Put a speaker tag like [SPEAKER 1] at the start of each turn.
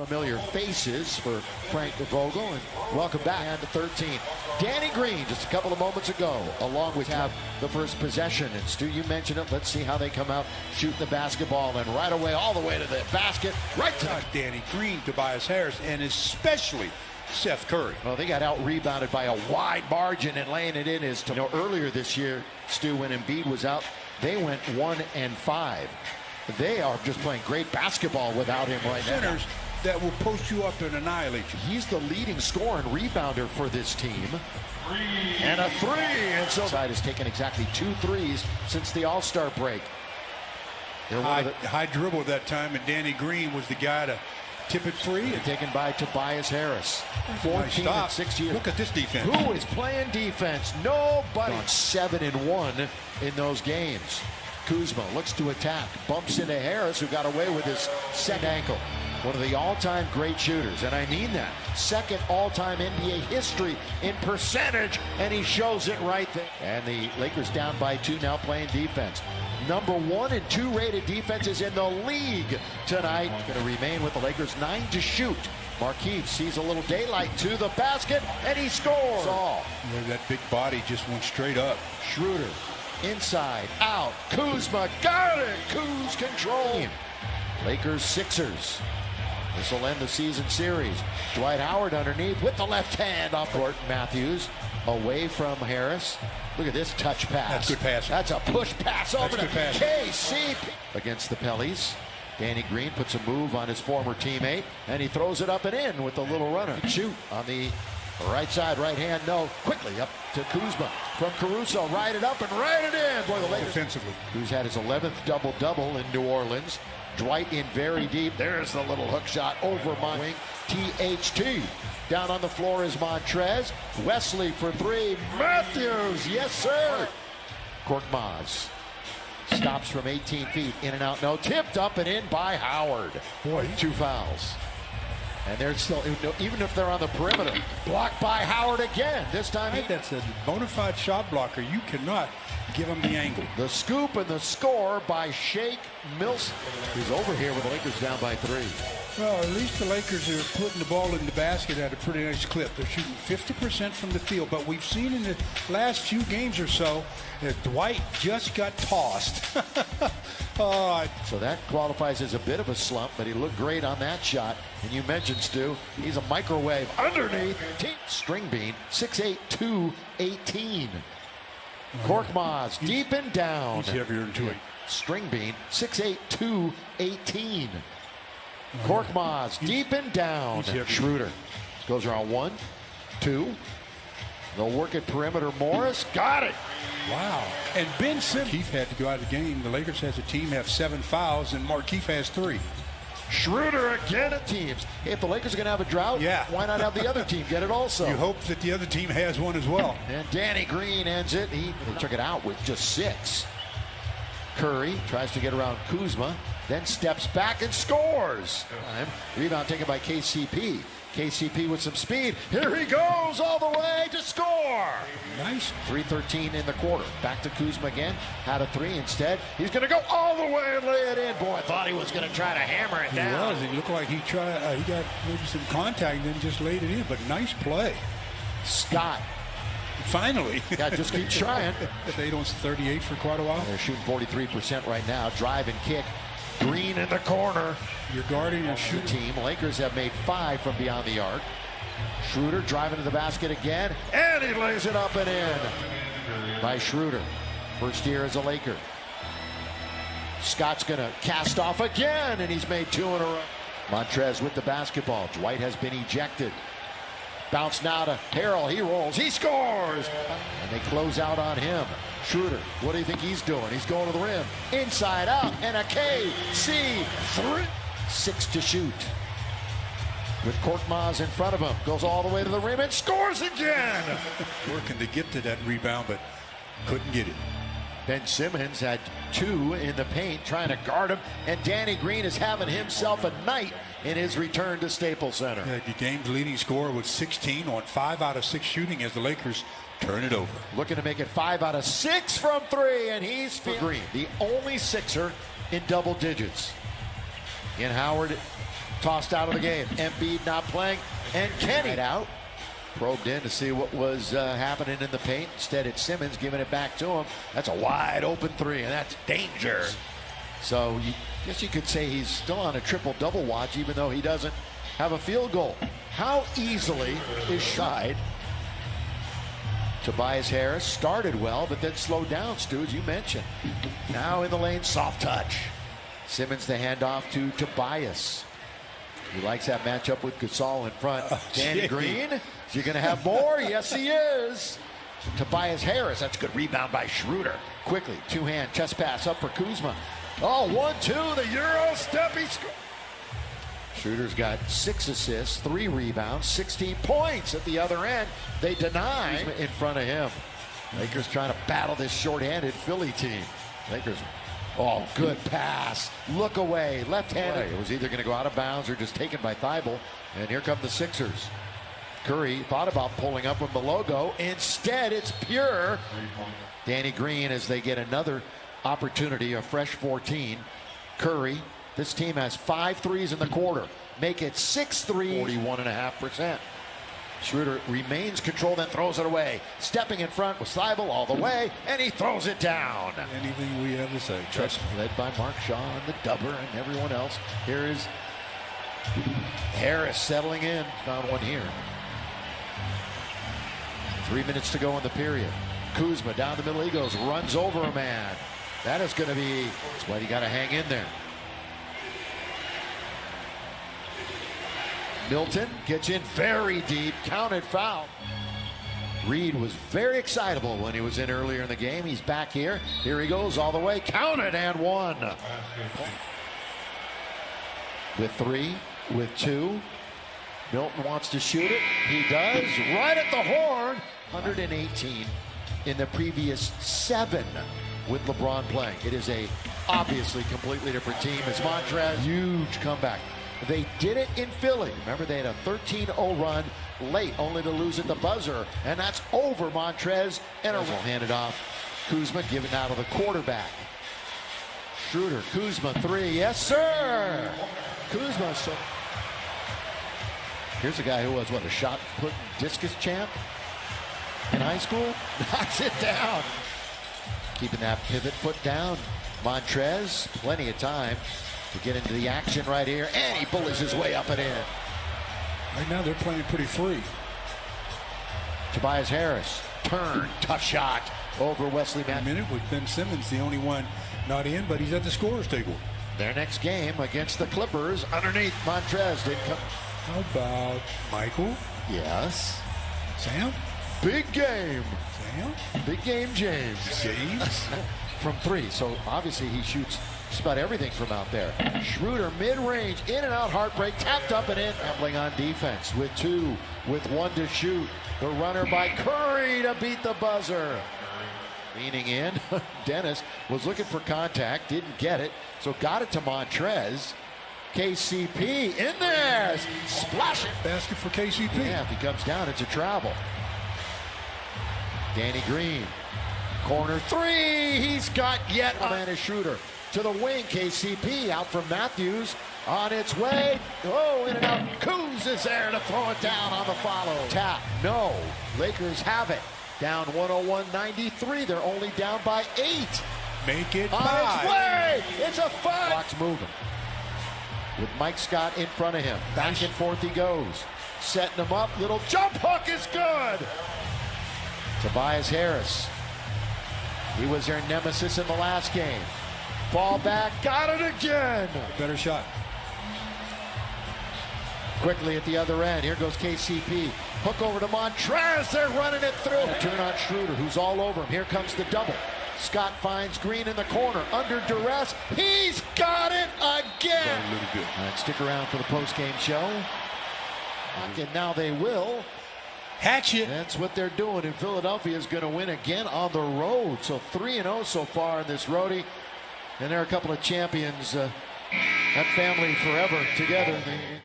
[SPEAKER 1] Familiar faces for Frank Vogel, and welcome back to 13. Danny Green just a couple of moments ago, along with have the first possession. And Stu, you mentioned it. Let's see how they come out shooting the basketball, and right away, all the way to the basket, right to
[SPEAKER 2] Danny Green, Tobias Harris, and especially Seth Curry.
[SPEAKER 1] Well, they got out-rebounded by a wide margin, and laying it in is, earlier this year, Stu, when Embiid was out, they went 1-5. They are just playing great basketball without him right now.
[SPEAKER 2] Centers that will post you up and annihilate you.
[SPEAKER 1] He's the leading scorer and rebounder for this team. And a three. And so side has taken exactly 2 threes since the All-Star break.
[SPEAKER 2] High dribble that time, and Danny Green was the guy to tip it free.
[SPEAKER 1] And taken by Tobias Harris. 14 and 6 years.
[SPEAKER 2] Look at this defense.
[SPEAKER 1] Who is playing defense? Nobody. 7-1 in those games. Kuzma looks to attack, bumps into Harris, who got away with his second ankle. One of the all-time great shooters, and I mean that. Second all-time NBA history in percentage, and he shows it right there. And the Lakers down by 2, now playing defense. Number 1 and 2 rated defenses in the league tonight. Going to remain with the Lakers, 9 to shoot. Markieff sees a little daylight to the basket, and he scores.
[SPEAKER 2] That big body just went straight up.
[SPEAKER 1] Schroeder, inside, out. Kuzma got it. Kuz control. Lakers, Sixers. This will end the season series. Dwight Howard underneath with the left hand off court. Matthews away from Harris. Look at this touch pass.
[SPEAKER 2] That's good passing.
[SPEAKER 1] That's a push pass over to KCP. Against the Pellies. Danny Green puts a move on his former teammate, and he throws it up and in with the little runner. Shoot on the right side, right hand, no. Quickly up to Kuzma from Caruso. Ride it up and ride it in. Boy, the Lakers.
[SPEAKER 2] Defensively.
[SPEAKER 1] Who's had his 11th double-double in New Orleans. Dwight in very deep. There's the little hook shot over my wing. THT. Down on the floor is Montrez. Wesley for 3. Matthews. Yes, sir. Korkmaz stops from 18 feet. In and out. No. Tipped up and in by Howard.
[SPEAKER 2] Boy,
[SPEAKER 1] 2 fouls. And they're still, even if they're on the perimeter, blocked by Howard again. This time,
[SPEAKER 2] that's a bona fide shot blocker. You cannot give him the angle.
[SPEAKER 1] The scoop and the score by Shake Milton, who's over here with the Lakers down by 3.
[SPEAKER 2] Well, at least the Lakers are putting the ball in the basket at a pretty nice clip. They're shooting 50% from the field, but we've seen in the last few games or so that Dwight just got tossed.
[SPEAKER 1] So that qualifies as a bit of a slump, but he looked great on that shot. And you mentioned, Stu, he's a microwave underneath. String bean, 6'8", 218. Korkmaz deep and down.
[SPEAKER 2] He's heavier than 2'8".
[SPEAKER 1] String bean, 6'8", 218. Korkmaz deep and down. Schroeder goes around 1, 2. They'll work at perimeter. Morris got it.
[SPEAKER 2] Wow. And Ben Simmons. Markieff had to go out of the game. The Lakers as a team have 7 fouls, and Markieff has 3.
[SPEAKER 1] Schroeder again at teams. Hey, if the Lakers are going to have a drought, why not have the other team get it also?
[SPEAKER 2] You hope that the other team has one as well.
[SPEAKER 1] And Danny Green ends it. They took it out with just 6. Curry tries to get around Kuzma, then steps back and scores. Rebound taken by KCP. KCP with some speed. Here he goes all the way to score.
[SPEAKER 2] Nice.
[SPEAKER 1] 3:13 in the quarter. Back to Kuzma again. Had a 3 instead. He's going to go all the way and lay it in. Boy, I thought he was going to try to hammer it down.
[SPEAKER 2] He looked like he tried. He got maybe some contact and then just laid it in. But nice play.
[SPEAKER 1] Scott.
[SPEAKER 2] Finally.
[SPEAKER 1] Yeah, just keep trying.
[SPEAKER 2] Stayed on 38 for quite a while.
[SPEAKER 1] They're shooting 43% right now. Drive and kick. Green in the corner.
[SPEAKER 2] You're guarding a
[SPEAKER 1] shooting team. Lakers have made 5 from beyond the arc. Schroeder driving to the basket again, and he lays it up and in by Schroeder. First year as a Laker. Scott's going to cast off again, and he's made 2 in a row. Montrez with the basketball. Dwight has been ejected. Bounce now to Harrell. He rolls. He scores. And they close out on him. Schroeder, what do you think he's doing? He's going to the rim. Inside out. And a KC3. 6 to shoot. With Korkmaz in front of him. Goes all the way to the rim and scores again.
[SPEAKER 2] Working to get to that rebound, but couldn't get it.
[SPEAKER 1] Ben Simmons had 2 in the paint trying to guard him, and Danny Green is having himself a night in his return to Staples Center.
[SPEAKER 2] The game's leading scorer with 16 on 5 out of 6 shooting as the Lakers turn it over.
[SPEAKER 1] Looking to make it 5 out of 6 from 3, and he's Green, the only Sixer in double digits. In Howard tossed out of the game. Embiid not playing, and Kenny out. Probed in to see what was happening in the paint. Instead, it's Simmons giving it back to him. That's a wide open three, and that's danger. So I guess you could say he's still on a triple-double watch, even though he doesn't have a field goal. How easily is Scheid? Tobias Harris started well, but then slowed down, Stu, as you mentioned. Now in the lane, soft touch. Simmons the handoff to Tobias. He likes that matchup with Gasol in front. Danny Green, is he going to have more? Yes, he is. Tobias Harris, that's a good rebound by Schroeder. Quickly, two-hand chest pass up for Kuzma. Oh, 1-2, the Euro step, he scores. Schroeder's got 6 assists, 3 rebounds, 16 points at the other end. They deny in front of him. Lakers trying to battle this shorthanded Philly team. Lakers, oh, good pass. Look away, left-handed. It was either going to go out of bounds or just taken by Thibault. And here come the Sixers. Curry thought about pulling up from the logo. Instead, it's pure. Danny Green as they get another opportunity, a fresh 14. Curry, this team has 5 threes in the quarter. Make it 6 threes, 41.5%. Schroeder remains controlled, then throws it away. Stepping in front with Thibault all the way, and he throws it down.
[SPEAKER 2] Anything we have to say, trust me.
[SPEAKER 1] Led by Mark Shaw and the Dubber and everyone else. Here is Harris settling in. Found one here. 3 minutes to go in the period. Kuzma down the middle. He goes, runs over a man. That is going to be, that's why you got to hang in there. Milton gets in very deep, counted foul. Reed was very excitable when he was in earlier in the game. He's back here. Here he goes all the way, counted and one. With 3, with 2. Milton wants to shoot it. He does, right at the horn. 118 in the previous 7 with LeBron playing. It is a obviously completely different team. It's Montrez, huge comeback. They did it in Philly. Remember, they had a 13-0 run late, only to lose at the buzzer, and that's over Montrez. And will hand it off. Kuzma giving out of the quarterback. Schroeder, Kuzma 3, yes sir. Kuzma. So here's a guy who was what, a shot put discus champ in high school. Knocks it down. Keeping that pivot foot down. Montrez, plenty of time to get into the action right here, and he bullies his way up and in.
[SPEAKER 2] Right now they're playing pretty free.
[SPEAKER 1] Tobias Harris, turn, tough shot over Wesley Matthews.
[SPEAKER 2] A minute with Ben Simmons, the only one not in, but he's at the scorer's table.
[SPEAKER 1] Their next game against the Clippers, underneath Montrez didn't come.
[SPEAKER 2] How about Michael?
[SPEAKER 1] Yes.
[SPEAKER 2] Sam?
[SPEAKER 1] Big game.
[SPEAKER 2] Sam?
[SPEAKER 1] Big game, James.
[SPEAKER 2] James?
[SPEAKER 1] From 3, so obviously he shoots just about everything from out there. Schroeder, mid-range, in and out, heartbreak, tapped up and in. Gambling on defense with 2, with 1 to shoot. The runner by Curry to beat the buzzer. Leaning in, Dennis was looking for contact, didn't get it, so got it to Montrez. KCP in there, splash it.
[SPEAKER 2] Basket for KCP.
[SPEAKER 1] Yeah, if he comes down, it's a travel. Danny Green, corner 3, he's got yet a man is Schroeder. To the wing, KCP out from Matthews, on its way. Oh, in and out. Kuz is there to throw it down on the follow. Tap, no. Lakers have it. Down 101-93. They're only down by 8.
[SPEAKER 2] Make it 5.
[SPEAKER 1] On its way. It's a 5. Clock's moving. With Mike Scott in front of him. Back and forth he goes. Setting him up. Little jump hook is good. Tobias Harris. He was their nemesis in the last game. Ball back, got it again.
[SPEAKER 2] Better shot.
[SPEAKER 1] Quickly at the other end, here goes KCP. Hook over to Montrez, they're running it through. Turn on Schroeder, who's all over him. Here comes the double. Scott finds Green in the corner, under duress. He's got it again.
[SPEAKER 2] A little good.
[SPEAKER 1] All right, stick around for the post-game show. And now they will.
[SPEAKER 2] Hatchet.
[SPEAKER 1] That's what they're doing, and Philadelphia is going to win again on the road. So 3-0 so far in this roadie. And there are a couple of champions, that family forever together.